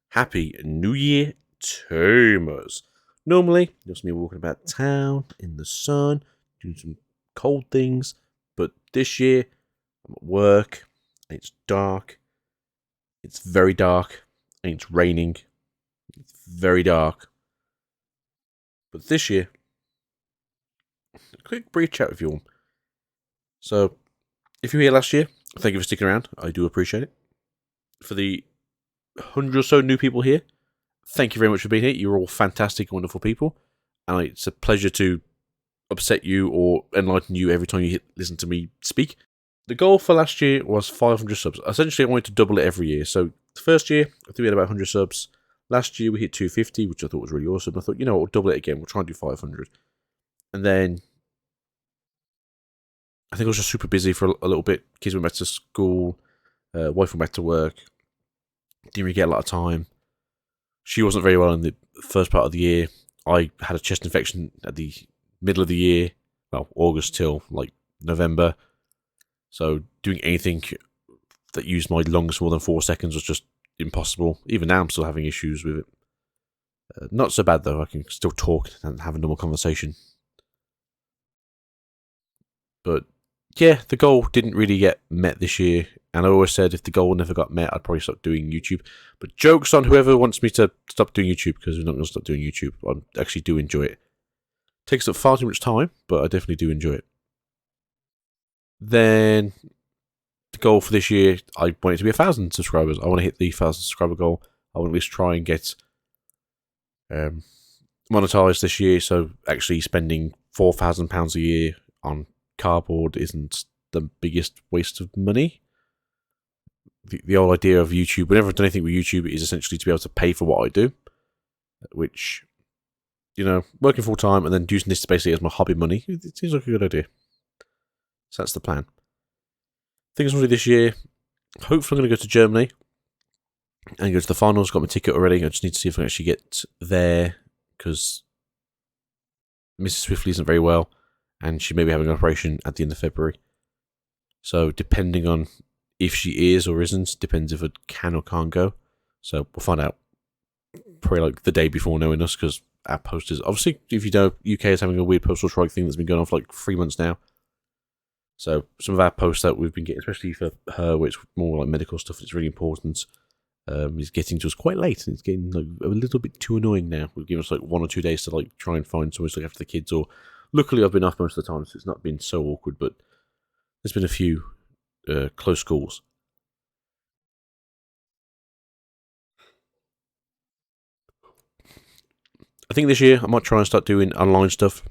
Happy New Year, Tamers. Normally, you'll see me walking about town in the sun, doing some cold things, but this year, I'm at work, and it's dark, it's very dark, and it's raining, it's very dark. But this year, a quick brief chat with you all. So, if you were here last year, thank you for sticking around, I do appreciate it. For the 100 or so new people here, thank you very much for being here. You're all fantastic, wonderful people. And it's a pleasure to upset you or enlighten you every time you listen to me speak. The goal for last year was 500 subs. Essentially, I wanted to double it every year. So, the first year, I think we had about 100 subs. Last year, we hit 250, which I thought was really awesome. I thought, you know what, we'll double it again. We'll try and do 500. And then, I think I was just super busy for a little bit. Kids went back to school. Wife went back to work. Didn't really get a lot of time. She wasn't very well in the first part of the year. I had a chest infection at the middle of the year. Well, August till like November. So doing anything that used my lungs more than 4 seconds was just impossible. Even now I'm still having issues with it. Not so bad though. I can still talk and have a normal conversation. But yeah, the goal didn't really get met this year. And I always said if the goal never got met, I'd probably stop doing YouTube. But jokes on whoever wants me to stop doing YouTube, because we're not going to stop doing YouTube. I actually do enjoy it. Takes up far too much time, but I definitely do enjoy it. Then the goal for this year, I want it to be 1,000 subscribers. I want to hit the 1,000 subscriber goal. I want to at least try and get monetized this year. So actually spending £4,000 a year on cardboard isn't the biggest waste of money. The whole idea of YouTube, whenever I've done anything with YouTube, is essentially to be able to pay for what I do, which, you know, working full time and then using this basically as my hobby money, it seems like a good idea. So that's the plan. Things I'm going to do this year, hopefully I'm going to go to Germany and go to the finals. Got my ticket already. I just need to see if I can actually get there, because Mrs. Swiftly isn't very well and she may be having an operation at the end of February. So depending on if she is or isn't, depends if I can or can't go. So we'll find out probably like the day before knowing us, because our posters, obviously, if you know, UK is having a weird postal strike thing that's been going on for like 3 months now. So some of our posts that we've been getting, especially for her, which is more like medical stuff, it's really important, is getting to us quite late, and it's getting like a little bit too annoying now. We've given us like 1 or 2 days to like try and find someone to look after the kids, or luckily I've been off most of the time, so it's not been so awkward, but there's been a few close calls. I think this year I might try and start doing online stuff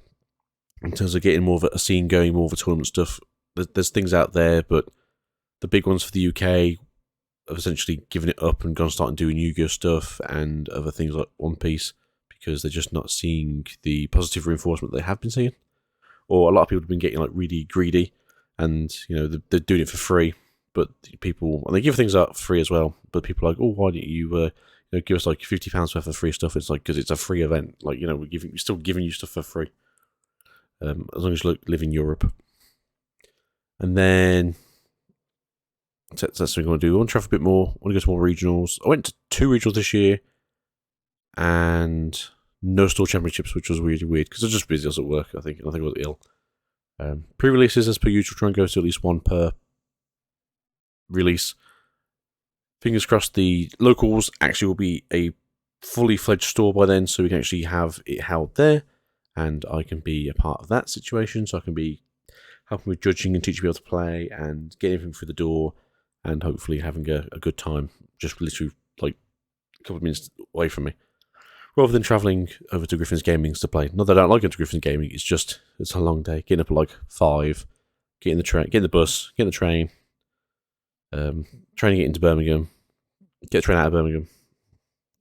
in terms of getting more of a scene going, more of a tournament stuff. There's things out there, but the big ones for the UK have essentially given it up and gone starting doing Yu-Gi-Oh stuff and other things like One Piece, because they're just not seeing the positive reinforcement they have been seeing. Or a lot of people have been getting like really greedy, and you know they're doing it for free. But people, and they give things out for free as well. But people are like, oh, why don't you, give us like £50 worth of free stuff? It's like, because it's a free event. Like, you know, we're still giving you stuff for free, as long as you live in Europe. And then that's what we're going to do. I want to travel a bit more. I want to go to more regionals. I went to 2 regionals this year, and no store championships, which was really weird because I was just busy. I was at work, I think I was ill. Pre-releases, as per usual, try and go to at least 1 per release. Fingers crossed the locals actually will be a fully fledged store by then, so we can actually have it held there, and I can be a part of that situation, so I can be helping with judging and teaching people to play and getting everything through the door, and hopefully having a good time, just literally like a couple of minutes away from me, rather than travelling over to Griffin's Gaming to play. Not that I don't like going to Griffin's Gaming, it's a long day, getting up at like 5, getting the bus, getting the train, trying to get into Birmingham, get a train out of Birmingham,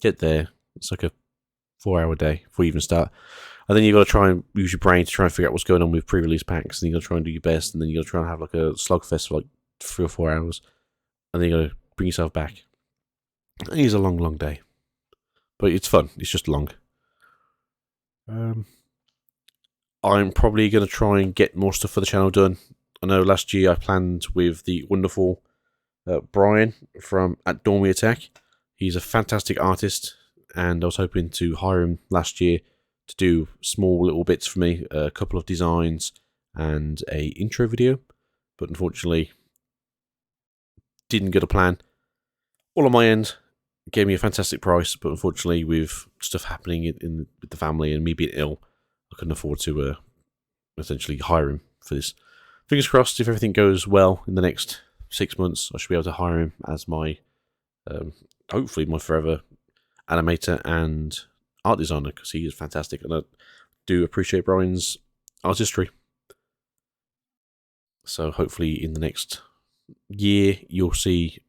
get there. It's like a 4-hour day before you even start. And then you've got to try and use your brain to try and figure out what's going on with pre-release packs, and you've got to try and do your best, and then you've got to try and have like a slugfest for like 3 or 4 hours, and then you've got to bring yourself back. It is a long, long day. But it's fun. It's just long. I'm probably going to try and get more stuff for the channel done. I know last year I planned with the wonderful Brian from at Dormy Attack. He's a fantastic artist, and I was hoping to hire him last year to do small little bits for me, a couple of designs and a intro video, but unfortunately didn't get a plan. All on my end, gave me a fantastic price, but unfortunately with stuff happening with the family and me being ill, I couldn't afford to essentially hire him for this. Fingers crossed, if everything goes well in the next 6 months, I should be able to hire him as my, hopefully my forever animator and art designer, because he is fantastic, and I do appreciate Brian's artistry. So hopefully in the next year you'll see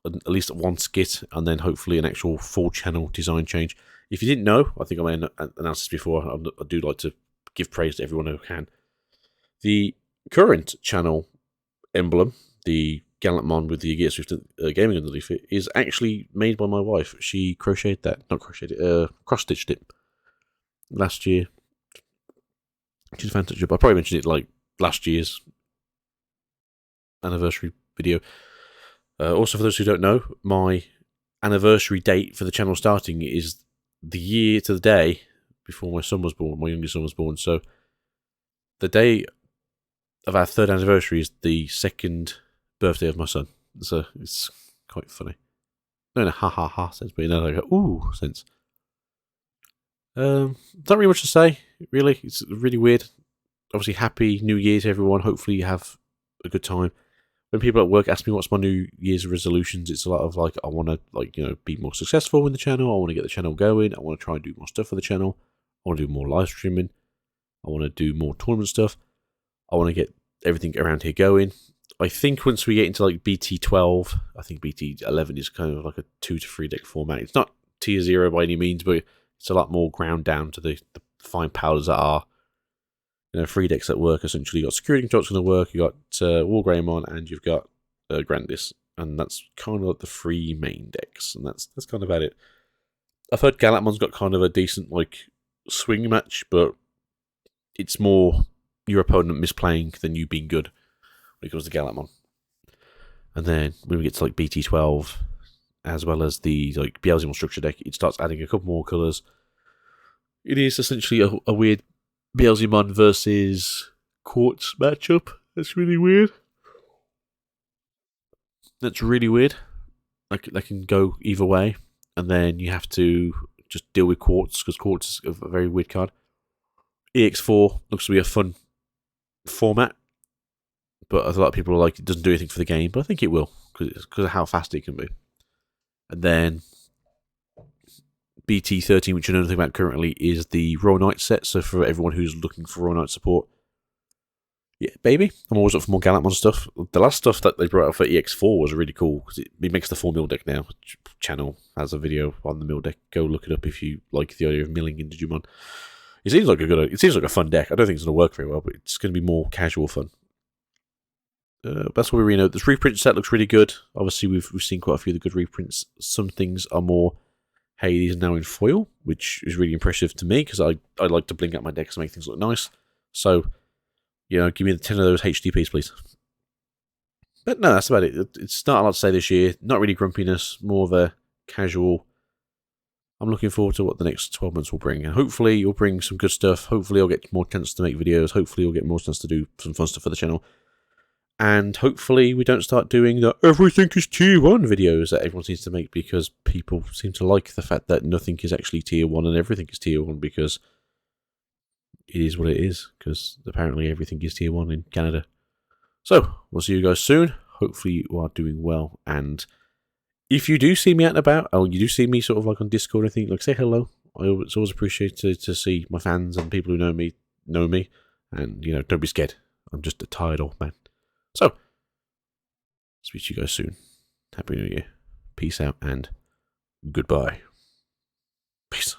at least one skit, and then hopefully an actual full channel design change. If you didn't know, I think I may have announced this before, I do like to give praise to everyone who can. The current channel emblem, the Gallantmon with the AgitoSwiftlyGaming underneath it, is actually made by my wife. She crocheted that, not crocheted it, cross-stitched it last year. She's a fantastic job. I probably mentioned it like last year's anniversary video. Also, for those who don't know, my anniversary date for the channel starting is the year to the day before my son was born, my youngest son was born. So the day of our 3rd anniversary is the 2nd birthday of my son. So it's quite funny. Not in a ha ha ha sense, but in a like a ooh sense. Not really much to say, really. It's really weird. Obviously, happy New Year to everyone. Hopefully you have a good time. When people at work ask me what's my New Year's resolutions, it's a lot of like, I want to be more successful in the channel. I want to get the channel going. I want to try and do more stuff for the channel. I want to do more live streaming. I want to do more tournament stuff. I want to get everything around here going. I think once we get into like BT12, I think BT11 is kind of like a 2 to 3 deck format. It's not tier 0 by any means, but it's a lot more ground down to the fine powders that are, 3 decks that work essentially. You've got Security Control's going to work, you've got War Greymon, and you've got Grandis. And that's kind of like the 3 main decks, and that's kind of about it. I've heard Gallantmon's got kind of a decent like swing match, but it's more your opponent misplaying than you being good when it comes to Gallantmon. And then when we get to like BT12, as well as the like Beelzebub structure deck, it starts adding a couple more colours. It is essentially a weird Beelzebub versus Quartz matchup. That's really weird. That can go either way, and then you have to just deal with Quartz, because Quartz is a very weird card. EX4 looks to be a fun format, but a lot of people are like, it doesn't do anything for the game, but I think it will, because of how fast it can be. And then BT13, which I know nothing about currently, is the Royal Knight set. So for everyone who's looking for Royal Knight support, yeah, baby, I'm always up for more Gallantmon stuff. The last stuff that they brought out for EX4 was really cool, because it makes the full mill deck now. Channel has a video on the mill deck. Go look it up if you like the idea of milling in Digimon. It seems like a fun deck. I don't think it's going to work very well, but it's going to be more casual fun. That's what we know. This reprint set looks really good. Obviously, we've seen quite a few of the good reprints. Some things are more, hey, these are now in foil, which is really impressive to me, because I like to bling out my decks and make things look nice. So, give me the 10 of those HDPs, please. But no, that's about it. It's not a lot to say this year. Not really grumpiness, more of a casual. I'm looking forward to what the next 12 months will bring. And hopefully you'll bring some good stuff. Hopefully I'll get more chance to make videos. Hopefully you'll get more chance to do some fun stuff for the channel. And hopefully we don't start doing the everything is tier 1 videos that everyone seems to make, because people seem to like the fact that nothing is actually tier 1 and everything is tier 1, because it is what it is, because apparently everything is tier 1 in Canada. So, we'll see you guys soon. Hopefully you are doing well, and if you do see me out and about, or you do see me sort of like on Discord or anything, like, say hello. It's always appreciated to see my fans and people who know me, and, don't be scared. I'm just a tired old man. So, speak to you guys soon. Happy New Year. Peace out and goodbye. Peace.